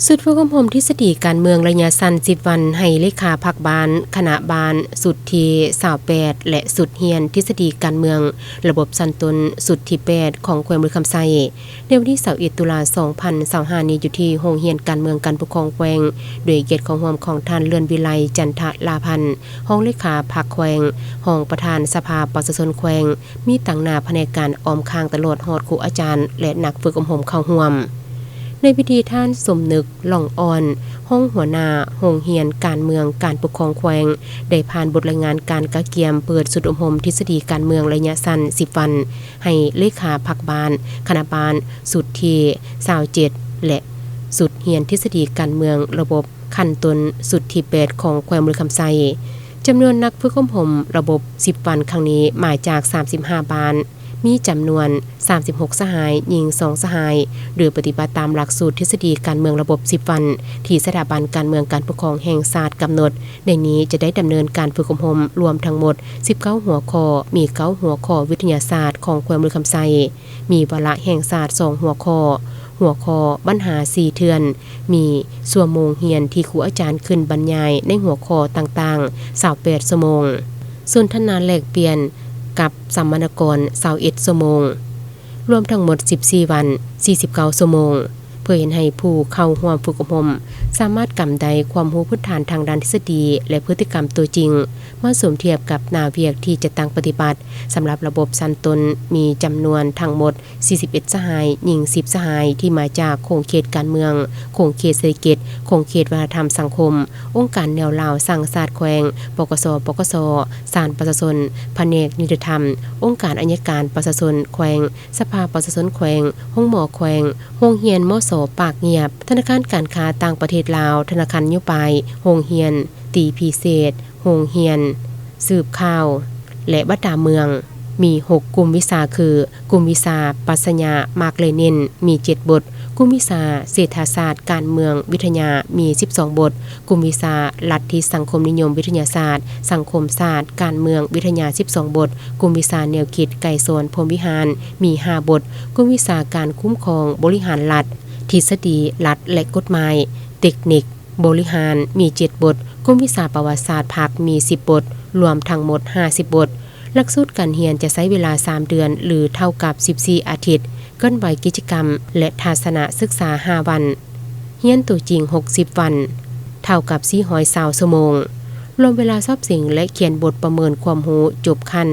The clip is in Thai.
สุดฝึกอบรมทฤษฎีการเมืองระยะสั้น10วันให้เลขาพรรคบาลคณะบาลสุดที่28และสุดเฮียนทฤษฎีการเมืองระบบสั้นต้นสุดที่8ของแขวงบุรีคำไซในวันที่21ตุลา2025นี้อยู่ที่โรงเรียนการเมืองการปกครองแขวงโดยเกียรติของร่วมของท่านเลื่อนวิไลจันทลาพันธ์ห้องเลขาพรรคแขวงห้องประธานสภาประชาชนแขวงมีตั้งหน้าแผนกการออมคางตลอดฮอดครูอาจารย์และนักฝึกอบรมเข้าร่วมในพิธีท่านสมนึกหล่องอ่อนห้องหัวหน้าโรงเรียนการเมืองการปกครองแขวงได้ผ่านบทรายงานการกะเกียมเปิดสุดอบรมทฤษฎีการเมืองระยะสั้น10วันให้เลขาพรรคบาลคณะบาลสุดที่27และสุดเฮียนทฤษฎีการเมืองระบบขั้นต้นสุดที่8ของแขวงบุรีคำไซจำนวนนักฝึกอบรมระบบ10วันครั้งนี้มาจาก35บาลมีจำนวน36สหายหญิง2สหายหรือปฏิบัติตามหลักสูตรทฤษฎีการเมืองระบบ10วันที่สถาบันการเมืองการปกครองแห่งชาติกำหนดในนี้จะได้ดำเนินการฝึกอบรมรวมทั้งหมด19หัวข้อมี9หัวข้อวิทยาศาสตร์ของแขวงบุรีคำไซมีวาระแห่งศาสตร์2หัวข้อปัญหา4เทือนมีชั่วโมงเรียนที่ครูอาจารย์ขึ้นบรรยายในหัวข้อต่างๆ28ชั่วโมงส่วนทนาแลกเปลี่ยนกับสัมมนกร21ชั่วโมงรวมทั้งหมด14วัน49ชั่วโมงเพื่อเห็นให้ผู้เข้าร่วมฝึกอบรมสามารถกำได้ความรู้พื้นฐานทางด้านทฤษฎีและพฤติกรรมตัวจริงมาสมเทียบกับหน้าเวียกที่จะตั้งปฏิบัติสำหรับระบบสั้นต้นมีจำนวนทั้งหมด41สหายหญิง10สหายที่มาจากโครงเขตการเมืองโครงเขตเศรษฐกิจโครงเขตวัฒนธรรมสังคมองค์การแนวลาวสร้างศาสตร์แขวงปกสศาลประชาชนแผนกนิติธรรมองค์การอัยการประชาชนแขวงสภาประชาชนแขวงห้องหมอแขวงโรงเรียนมส.ปากเงียบธนาคารการค้าต่างประเทศลาวธนาคารนโยบายโรงเรียนตีพิเศษโรงเรียนสืบข่าวและบัดดาเมืองมี6กลุ่มวิชาคือกลุ่มวิชาปรัชญามาร์กเลนินมี7บทกลุ่มวิชาเศรษฐศาสตร์การเมืองวิทยามี12บทกลุ่มวิชาลัทธิสังคมนิยมวิทยาศาสตร์สังคมศาสตร์การเมืองวิทยา12บทกลุ่มวิชาแนวคิดไกลโซนพรหมวิหารมี5บทกลุ่มวิชาการคุ้มครองบริหารรัฐทฤษฎีรัฐและกฎหมายเทคนิคบริหารมี7บทกลุ่มวิชาประวัติศาสตร์พรรคมี10บทรวมทั้งหมด50บทหลักสูตรการเรียนจะใช้เวลา3เดือนหรือเท่ากับ14อาทิตย์ก้นไว้กิจกรรมและทัศนศึกษา5วันเรียนตัวจริง60วันเท่ากับ420ชั่วโมงรวมเวลาสอบสิ่งและเขียนบทประเมินความรู้จบขั้น